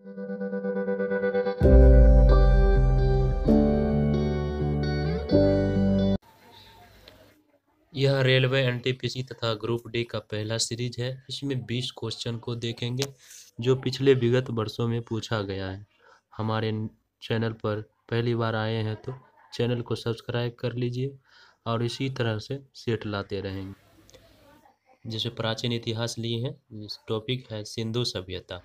यह railway NTPC तथा group D का पहला सीरीज है। इसमें 20 क्वेश्चन को देखेंगे जो पिछले विगत वर्षों में पूछा गया है। हमारे चैनल पर पहली बार आए हैं तो चैनल को सब्सक्राइब कर लीजिए और इसी तरह से सेट लाते रहेंगे। जैसे प्राचीन इतिहास लिए हैं, टॉपिक है सिंधु सभ्यता।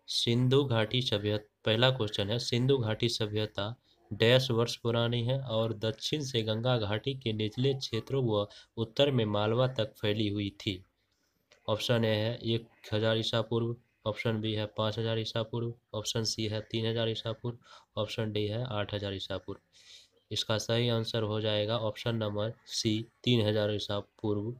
सिंधु घाटी सभ्यता, पहला क्वेश्चन है, सिंधु घाटी सभ्यता डैश वर्ष पुरानी है और दक्षिण से गंगा घाटी के निचले क्षेत्रों व उत्तर में मालवा तक फैली हुई थी। ऑप्शन ए है 1000 ईसा पूर्व, ऑप्शन बी है 5000 ईसा पूर्व, ऑप्शन सी है 3000 ईसा पूर्व, ऑप्शन डी है 8000 ईसा पूर्व। इसका सही आंसर हो जाएगा ऑप्शन नंबर सी, 3000 ईसा पूर्व।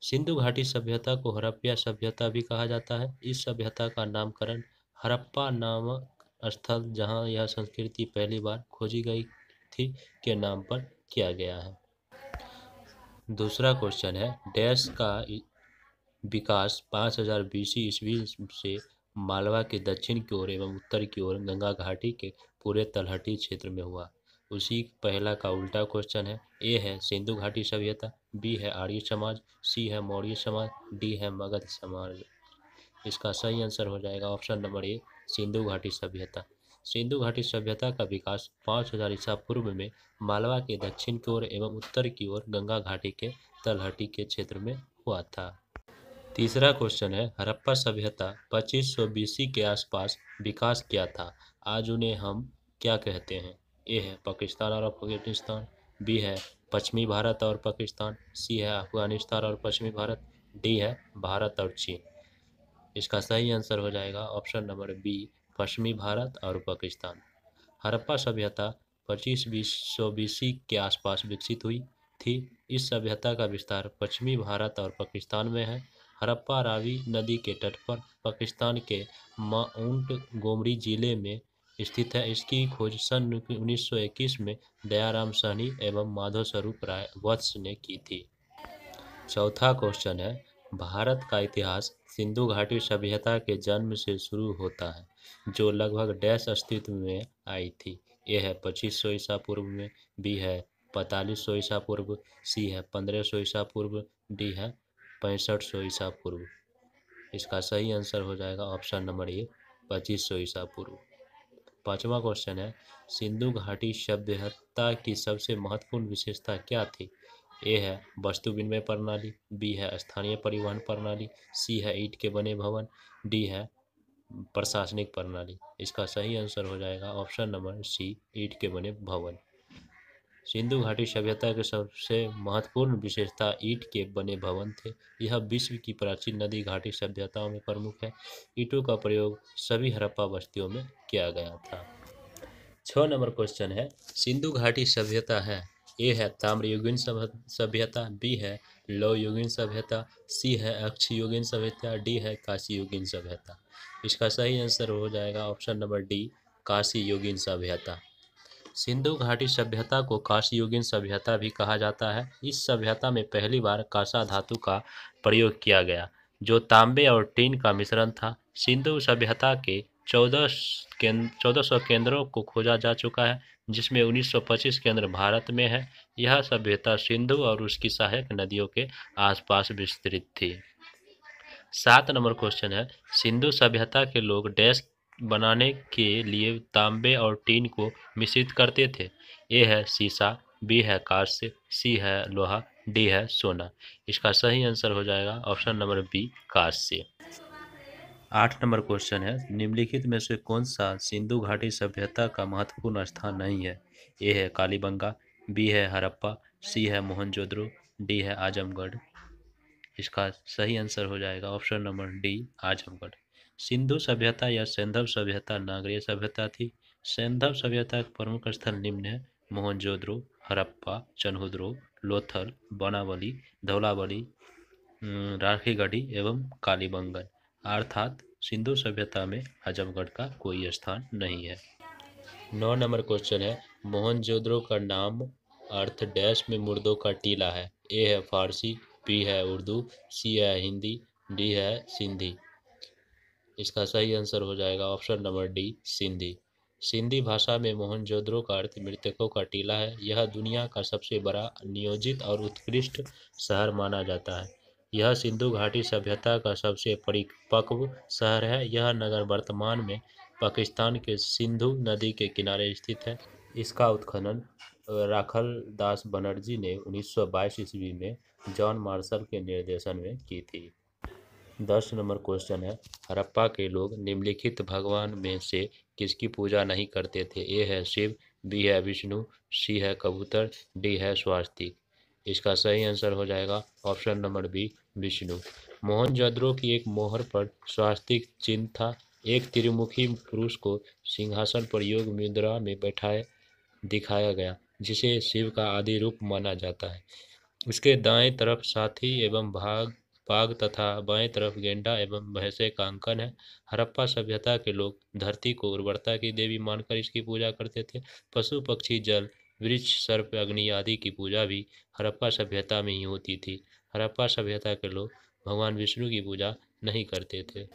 सिंधु घाटी सभ्यता को हड़प्पा सभ्यता भी कहा जाता है। इस सभ्यता का नामकरण हड़प्पा नामक स्थल जहां यह संस्कृति पहली बार खोजी गई थी के नाम पर किया गया है। दूसरा क्वेश्चन है, डैश का विकास 5000 बीसी ईस्वी से मालवा के दक्षिण की ओर एवं उत्तर की ओर गंगा घाटी के पूरे तलहटी क्षेत्र में हुआ। उसी पहला का उल्टा क्वेश्चन है। ए है सिंधु घाटी सभ्यता, बी है आर्य समाज, सी है मौर्य समाज, डी है मगध समाज। इसका सही आंसर हो जाएगा ऑप्शन नंबर ए, सिंधु घाटी सभ्यता। सिंधु घाटी सभ्यता का विकास 5000 ईसा पूर्व में मालवा के दक्षिण की ओर एवं उत्तर की ओर गंगा घाटी के तलहटी के क्षेत्र में हुआ था। तीसरा क्वेश्चन है, हड़प्पा सभ्यता 2500 बीसी के आसपास विकास किया था। आज उन्हें हम क्या कहते हैं? ए है पाकिस्तान और अफगानिस्तान, बी है पश्चिमी भारत और पाकिस्तान, सी है अफगानिस्तान और पश्चिमी भारत, डी है भारत और चीन। इसका सही आंसर हो जाएगा ऑप्शन नंबर बी, पश्चिमी भारत और पाकिस्तान। हड़प्पा सभ्यता 2500 बीसी के आसपास विकसित हुई थी। इस सभ्यता का विस्तार पश्चिमी भारत और पाकिस्तान में है। हड़प्पा रावी नदी के तट पर पाकिस्तान के माउंट गोमरी जिले में स्थित है। इसकी खोज सन 1921 में दयाराम साहनी एवं माधव स्वरूप राय वत्स ने की थी। चौथा क्वेश्चन है, भारत का इतिहास सिंधु घाटी सभ्यता के जन्म से शुरू होता है जो लगभग डैश अस्तित्व में आई थी। ए है 2500 ईसा पूर्व में, बी है 4500 ईसा पूर्व, सी है 1500 ईसा पूर्व, डी है 6500 ईसा पूर्व। इसका सही आंसर हो जाएगा ऑप्शन नंबर ए, 2500 ईसा पूर्व। पांचवा क्वेश्चन है, सिंधु घाटी सभ्यता की सबसे महत्वपूर्ण विशेषता क्या थी? ए है वस्तु विनिमय प्रणाली, बी है स्थानीय परिवहन प्रणाली, सी है ईंट के बने भवन, डी है प्रशासनिक प्रणाली। इसका सही आंसर हो जाएगा ऑप्शन नंबर सी, ईंट के बने भवन। सिंधु घाटी सभ्यता की सबसे महत्वपूर्ण विशेषता ईंट के बने भवन थे। यह विश्व की प्राचीन नदी घाटी सभ्यताओं में प्रमुख है। ईंटों का प्रयोग सभी हड़प्पा बस्तियों में किया गया था। 6 नंबर क्वेश्चन है, सिंधु घाटी सभ्यता है, ए है ताम्रयुगीन सभ्यता, बी है लौहयुगीन सभ्यता, सी है अक्षयुगीन सभ्यता, डी है कांस्ययुगीन सभ्यता। इसका सही आंसर हो जाएगा ऑप्शन नंबर डी, कांस्ययुगीन सभ्यता। सिंधु घाटी सभ्यता को कांस्ययुगीन सभ्यता भी कहा जाता है। इस सभ्यता में पहली बार कांसा धातु का प्रयोग किया गया जो तांबे और टीन का मिश्रण था। सिंधु सभ्यता के 1400 केंद्रों को खोजा जा चुका है जिसमें 1925 केंद्र भारत में है। यह सभ्यता सिंधु और उसकी सहायक नदियों के आसपास विस्तृत थी। 7 नंबर क्वेश्चन है, सिंधु सभ्यता के लोग डैश बनाने के लिए तांबे और टीन को मिश्रित करते थे। ए है सीसा, बी है कांस्य, सी है लोहा, डी है सोना। इसका सही आंसर हो जाएगा ऑप्शन नंबर बी, कांस्य। 8 नंबर क्वेश्चन है, निम्नलिखित में से कौन सा सिंधु घाटी सभ्यता का महत्वपूर्ण स्थान नहीं है? ए है कालीबंगा, बी है हड़प्पा, सी है मोहनजोदड़ो, डी है आजमगढ़। इसका सही आंसर हो जाएगा option number D, Azamgarh. Sindhu सभ्यता या सैंधव सभ्यता नागरीय सभ्यता थी। सैंधव सभ्यता के प्रमुख स्थल निम्न है: मोहनजोदड़ो, हड़प्पा, चन्हुद्रो, लोथल, बनावली, धौलावली, राखीगढ़ी एवं कालीबंगन। अर्थात सिंधु सभ्यता में आजमगढ़ का कोई स्थान नहीं है। 9 नंबर क्वेश्चन है, मोहनजोदड़ो का नाम अर्थ डैश में मुर्दों का टीला है। ए है फारसी, बी है उर्दू, सी है हिंदी, डी है सिंधी। इसका सही आंसर हो जाएगा option number D, Sindhi. Sindhi भाषा में मोहनजोदड़ो का अर्थ मृतकों का टीला है। यह दुनिया का सबसे बड़ा नियोजित और उत्कृष्ट शहर माना जाता है। यह सिंधु घाटी सभ्यता का सबसे परिपक्व शहर है। यह नगर वर्तमान में पाकिस्तान के सिंधु नदी के किनारे स्थित है। इसका उत्खनन राखल दास बनर्जी ने 1922 ईस्वी में जॉन मार्शल के निर्देशन में की थी। 10 नंबर क्वेश्चन है, हड़प्पा के लोग निम्नलिखित भगवान में से किसकी पूजा नहीं करते थे? ए है शिव, बी है विष्णु, सी है कबूतर, डी है स्वास्तिक। इसका सही आंसर हो जाएगा option number B, Vishnu. Mohenjodaro की एक मोहर पर स्वास्तिक चिन्ह था। एक त्रिमुखी पुरुष को सिंहासन पर योग मुद्रा में बैठाए दिखाया गया, जिसे शिव का आदि रूप माना जाता है। उसके दाएं तरफ साथी एवं बाघ तथा बाएं तरफ गेंडा एवं भैंसे का अंकन है। हड़प्पा सभ्यता के लोग धरती को उर्वरता की देवी मानकर इसकी पूजा करते थे। पशु पक्षी जल वृक्ष सर्प अग्नि आदि की पूजा भी हड़प्पा सभ्यता में ही होती थी। हड़प्पा सभ्यता के लोग भगवान विष्णु की पूजा नहीं करते थे।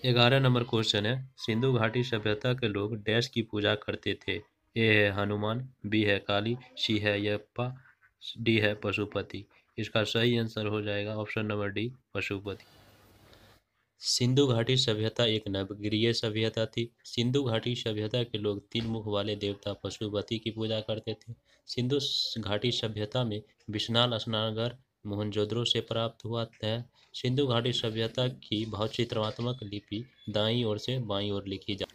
11 नंबर क्वेश्चन है, सिंधु घाटी सभ्यता के लोग डैश की पूजा करते थे? ए है हनुमान, बी है काली, सी है यप्पा, डी है पशुपति। इसका सही आंसर हो जाएगा option number D, Pashupati. Sindhu घाटी सभ्यता एक नवगीय सभ्यता थी। सिंधु घाटी सभ्यता के लोग तीन मुख वाले देवता पशुपति की पूजा करते थे। सिंधु घाटी सभ्यता में विशाल स्नानघर मोहनजोदड़ो से प्राप्त हुआ है। सिंधु घाटी सभ्यता की भावचित्रात्मक लिपि दाईं ओर से बाईं ओर लिखी जा।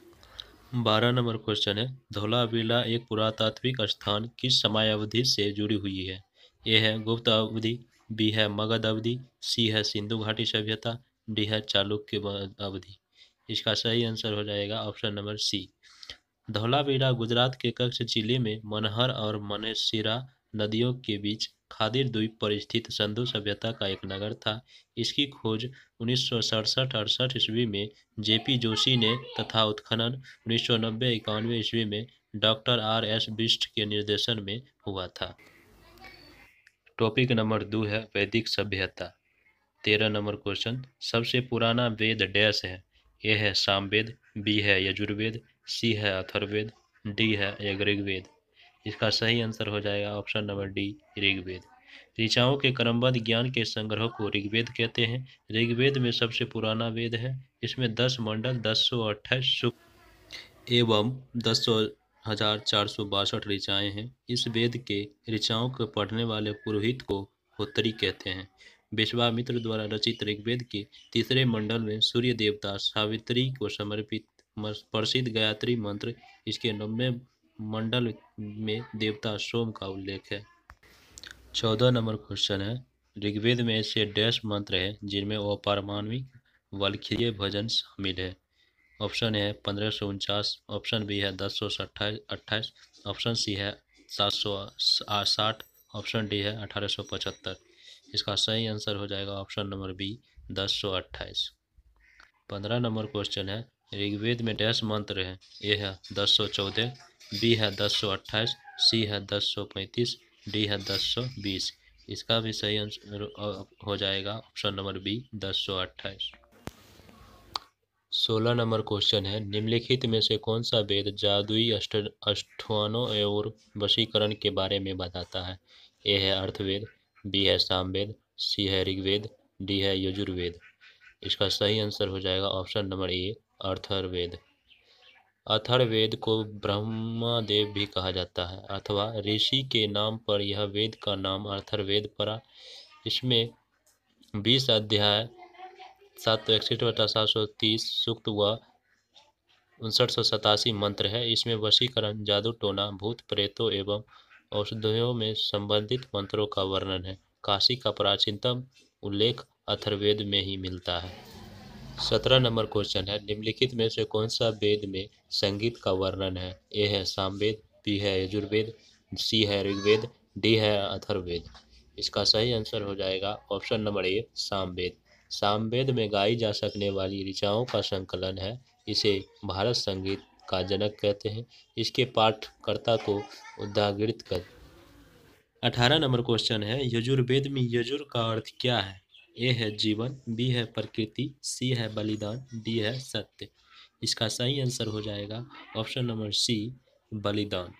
12 नंबर क्वेश्चन है, धौलावीरा एक पुरातात्विक स्थान किस समयावधि से जुड़ी हुई है? ए है गुप्त अवधि, बी है मगध अवधि, सी है सिंधु घाटी सभ्यता, डी है चालुक्य अवधि। इसका सही आंसर हो जाएगा option number C. Dholavira Gujarat के कच्छ जिले में मनहर और मनेसिरा नदियों के बीच खादिर द्वीप पर स्थित सिंधु सभ्यता का एक नगर था। इसकी खोज 1967-68 ईस्वी में जेपी जोशी ने तथा उत्खनन 1990-91 ईस्वी में डॉक्टर आर.एस. बिष्ट के निर्देशन में हुआ था। टॉपिक नंबर 2 है वैदिक सभ्यता। 13 नंबर क्वेश्चन, सबसे पुराना वेद डैश है? ए है सामवेद, बी है यजुर्वेद, सी है अथर्ववेद, डी है ऋग्वेद। इसका सही आंसर हो जाएगा ऑप्शन नंबर डी, ऋग्वेद। ऋचाओं के क्रमबद्ध ज्ञान के संग्रह को ऋग्वेद कहते हैं। ऋग्वेद में सबसे पुराना वेद है। इसमें 10 मंडल, 1028 सूक्त एवं 10,462 ऋचाएँ हैं। इस वेद के ऋचाओं को पढ़ने वाले पुरोहित को होत्री कहते हैं। विश्वामित्र द्वारा रचित ऋग्वेद के तीसरे मंडल में सूर्य देवता सावित्री को समर्पित प्रसिद्ध गायत्री मंत्र, इसके 9वें मंडल में देवता सोम का उल्लेख है। 14 नंबर क्वेश्चन है, ऋग्वेद में ऐसे डैश मंत्र हैं जिनमें अपारमाणविक वाल्मीकि भजन शामिल है? ऑप्शन है 1549, ऑप्शन बी है 1028, ऑप्शन सी है 760, ऑप्शन डी है 1875। इसका सही आंसर हो जाएगा ऑप्शन नंबर बी, 1028। 15 नंबर क्वेश्चन है, ऋग्वेद में डैश मंत्र है? ए है 1014, बी है 1028, सी है 1035, डी है 1020। इसका भी सही आंसर हो जाएगा ऑप्शन नंबर बी, 1028। 16 नंबर क्वेश्चन है, निम्नलिखित में से कौन सा वेद जादुई अष्टों और वशीकरण के बारे में बताता है? ए है अर्थवेद, बी है सामवेद, सी है ऋग्वेद, डी है यजुर्वेद। इसका सही आंसर हो जाएगा option number A, Atharvaveda. Atharvaveda को ब्रह्मदेव भी कहा जाता है अथवा ऋषि के नाम पर यह वेद का नाम अथर्ववेद पड़ा। इसमें 20 अध्याय, 761-730 सूक्त व 5987 मंत्र है। इसमें वशीकरण, जादू टोना, भूत प्रेतों एवं औषधियों में संबंधित मंत्रों का वर्णन है। काशी का प्राचीनतम उल्लेख अथर्ववेद में ही मिलता है। 17 नंबर क्वेश्चन है, निम्नलिखित में से कौन सा वेद में संगीत का वर्णन है? ए है सामवेद, बी है यजुर्वेद, सी है ऋग्वेद, डी है अथर्ववेद। इसका सही आंसर हो जाएगा option number A, Samaveda. Samaveda में गाई जा सकने वाली ऋचाओं का संकलन है। इसे भारत संगीत का जनक कहते हैं। इसके पाठकर्ता को उद्गारित कर। 18 नंबर क्वेश्चन है, यजुर्वेद में यजुर का अर्थ क्या है? ए है जीवन, बी है प्रकृति, सी है बलिदान, डी है सत्य। इसका सही आंसर हो जाएगा ऑप्शन नंबर सी, बलिदान।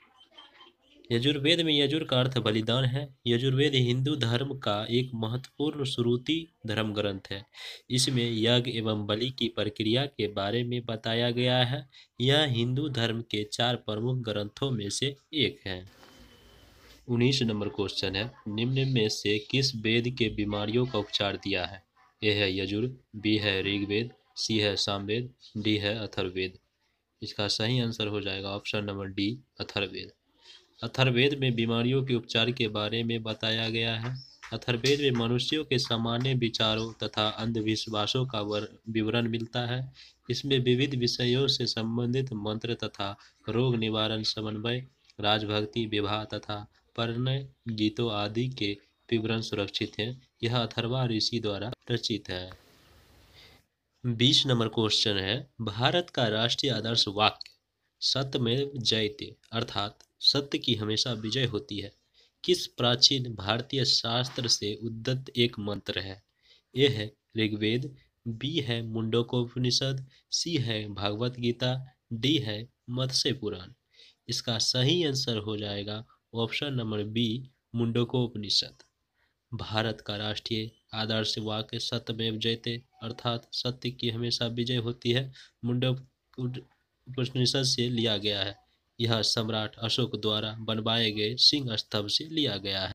यजुर्वेद में यजुर का अर्थ बलिदान है। यजुर्वेद हिंदू धर्म का एक महत्वपूर्ण श्रुति धर्म ग्रंथ है। इसमें यज्ञ एवं बलि की प्रक्रिया के बारे में बताया गया है। यह हिंदू धर्म के 4 प्रमुख ग्रंथों में से एक है। 19 नंबर क्वेश्चन है, निम्न में से किस वेद के बीमारियों का उपचार दिया है? ए है यजुर, बी है ऋग्वेद, सी है सामवेद, डी है अथर्ववेद। इसका सही आंसर हो जाएगा option number D, Atharvaveda. Atharvaveda में बीमारियों के उपचार के बारे में बताया गया है। अथर्ववेद में मनुष्यों के सामान्य विचारों तथा अंधविश्वासों का विवरण मिलता है। इसमें विविध विषयों से संबंधित मंत्र तथा रोग निवारण, समन्वय, राजभक्ति, विवाह तथा परिणय गीतों आदि के विवरण सुरक्षित हैं। यह अथर्वा ऋषि द्वारा रचित है। 20 नंबर क्वेश्चन है, भारत का राष्ट्रीय आदर्श वाक्य सत्यमेव जयते अर्थात सत्य की हमेशा विजय होती है किस प्राचीन भारतीय शास्त्र से उद्धृत एक मंत्र है? ए है ऋग्वेद, बी है मुंडकोपनिषद, सी है भागवत गीता, डी है मत्स्य पुराण। इसका सही आंसर हो जाएगा option number B, Mundakopanishad. Bharat का राष्ट्रीय आदर्श वाक्य सत्यमेव जयते अर्थात सत्य की हमेशा विजय होती है मुंडक उपनिषद से लिया गया है। यह सम्राट अशोक द्वारा बनवाए गए सिंह स्तंभ से लिया गया है।